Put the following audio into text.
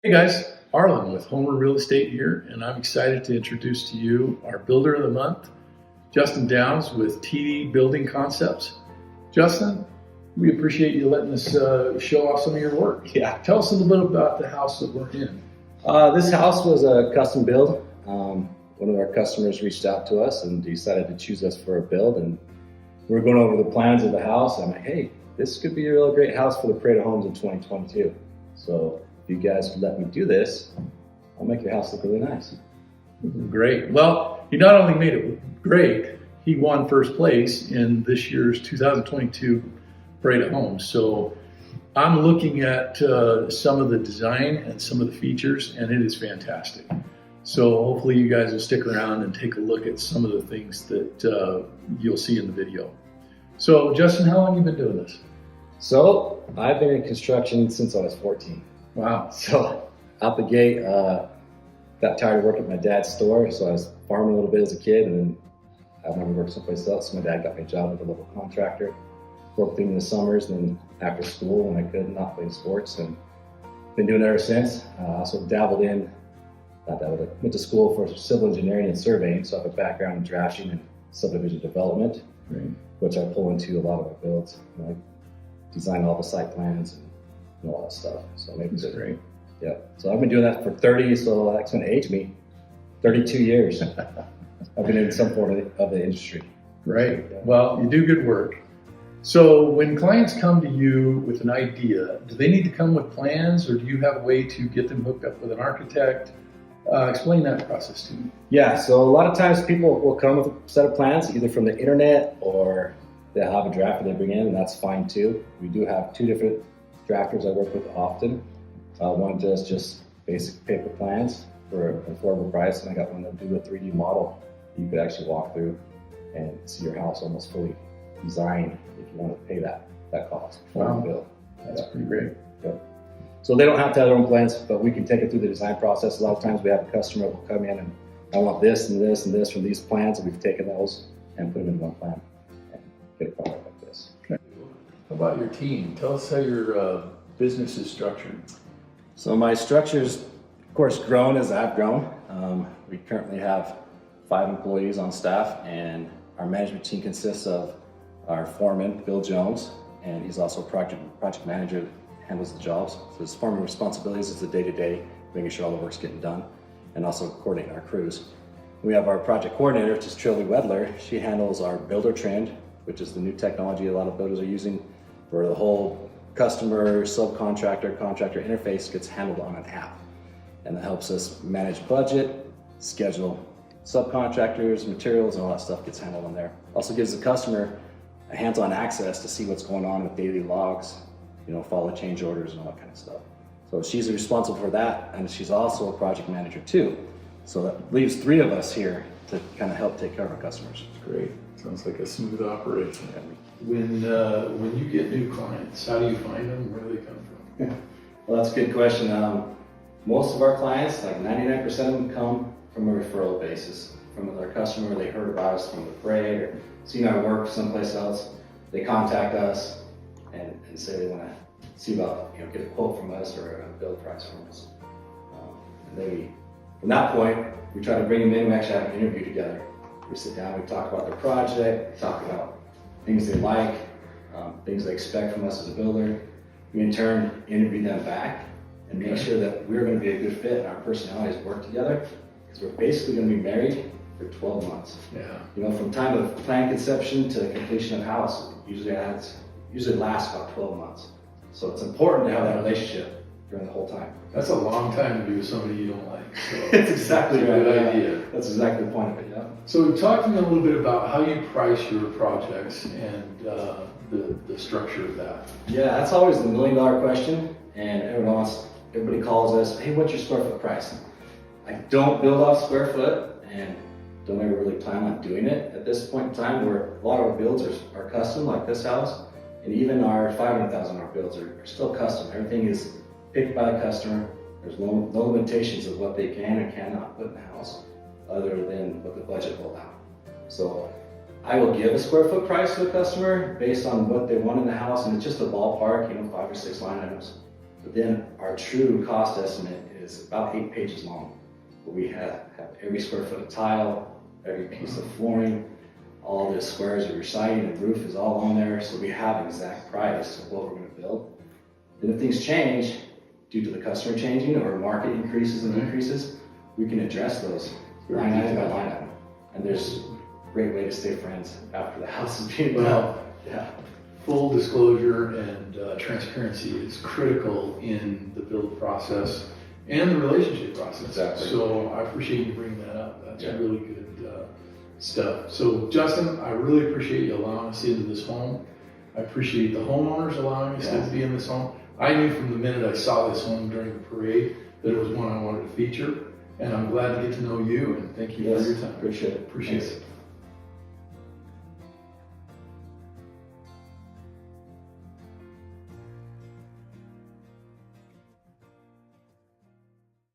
Hey guys, Arlen with Homer Real Estate here, and I'm excited to introduce to you our Builder of the Month, Justin Downs with TD Building Concepts. Justin, we appreciate you letting us show off some of your work. Yeah. Tell us a little bit about the house that we're in. This house was a custom build. One of our customers reached out to us and decided to choose us for a build, and we were going over the plans of the house. I'm like, hey, this could be a real great house for the Parade of Homes in 2022. So if you guys would let me do this, I'll make your house look really nice. Great. Well, he not only made it great, he won first place in this year's 2022 Parade of Homes. So I'm looking at some of the design and some of the features, and it is fantastic. So hopefully you guys will stick around and take a look at some of the things that you'll see in the video. So Justin, how long have you been doing this? So I've been in construction since I was 14. Wow. So out the gate, got tired of working at my dad's store, so I was farming a little bit as a kid, and then I wanted to work someplace else. So my dad got me a job with a local contractor, worked with him in the summers, and then after school when I could, not playing sports, and been doing it ever since. Also went to school for civil engineering and surveying, so I have a background in drafting and subdivision development, which I pull into a lot of my builds. I design all the site plans and all that stuff. So maybe it's great. Yeah. So I've been doing that for 30, so that's going to age me. 32 years. I've been in some form of the industry. Right. Yeah. Well, you do good work. So when clients come to you with an idea, do they need to come with plans, or do you have a way to get them hooked up with an architect? Explain that process to me. Yeah, so a lot of times people will come with a set of plans, either from the internet or they'll have a draft that they bring in, and that's fine too. We do have two different drafters I work with often. One does just basic paper plans for an affordable price, and I got one that do a 3D model that you could actually walk through and see your house almost fully designed if you want to pay that cost. Wow, build. That's pretty great. Yep. So they don't have to have their own plans, but we can take it through the design process. A lot of times we have a customer who will come in and I want this and this and this from these plans, and we've taken those and put them in one plan and get a product like this. Okay. How about your team? Tell us how your business is structured. So my structure's, of course, grown as I've grown. We currently have 5 employees on staff, and our management team consists of our foreman, Bill Jones, and he's also a project manager, handles the jobs. So his foreman responsibilities is the day-to-day, making sure all the work's getting done, and also coordinating our crews. We have our project coordinator, which is Trilly Wedler. She handles our builder trend, which is the new technology a lot of builders are using, where the whole customer, subcontractor, contractor interface gets handled on an app. And that helps us manage budget, schedule subcontractors, materials, and all that stuff gets handled on there. Also gives the customer a hands-on access to see what's going on with daily logs, follow change orders and all that kind of stuff. So she's responsible for that, and she's also a project manager too. So that leaves 3 of us here to kind of help take care of our customers. Great. Sounds like a smooth operation. When you get new clients, how do you find them? Where do they come from? Well, that's a good question. Most of our clients, like 99% of them, come from a referral basis. From their customer, they heard about us from the parade or seen our work someplace else. They contact us and say they want to see about, get a quote from us or a build price from us. And then from that point, we try to bring them in. We actually have an interview together. We sit down, we talk about their project, talk about things they like, things they expect from us as a builder. We in turn interview them back and make sure that we're going to be a good fit and our personalities work together, because we're basically going to be married for 12 months. Yeah. From time of plan conception to completion of house, usually lasts about 12 months. So it's important to have that relationship during the whole time. That's a long time to be with somebody you don't like. So It's exactly right. Good idea. That's exactly the point of it, yeah. So talk to me a little bit about how you price your projects and the structure of that. Yeah, that's always the $1 million question, and everybody calls us, hey, what's your square foot price? I don't build off square foot and don't ever really plan on doing it at this point in time, where a lot of our builds are custom, like this house, and even our $500,000 builds are still custom. Everything is picked by the customer. There's no limitations of what they can and cannot put in the house other than what the budget will allow. So I will give a square foot price to the customer based on what they want in the house, and it's just a ballpark, 5 or 6 line items. But then our true cost estimate is about 8 pages long. But we have every square foot of tile, every piece of flooring, all the squares of your siding and roof is all on there. So we have an exact price of what we're going to build. And if things change due to the customer changing or market increases and decreases, we can address those line item by line item. And there's a great way to stay friends after the house is being built. Well, Yeah. full disclosure and transparency is critical in the build process and the relationship process. Exactly. So I appreciate you bringing that up. That's Yeah. really good stuff. So Justin, I really appreciate you allowing us into this home. I appreciate the homeowners allowing us to be in this home. I knew from the minute I saw this home during the parade that it was one I wanted to feature, and I'm glad to get to know you, and thank you for your time. Appreciate it. Appreciate Thanks. it.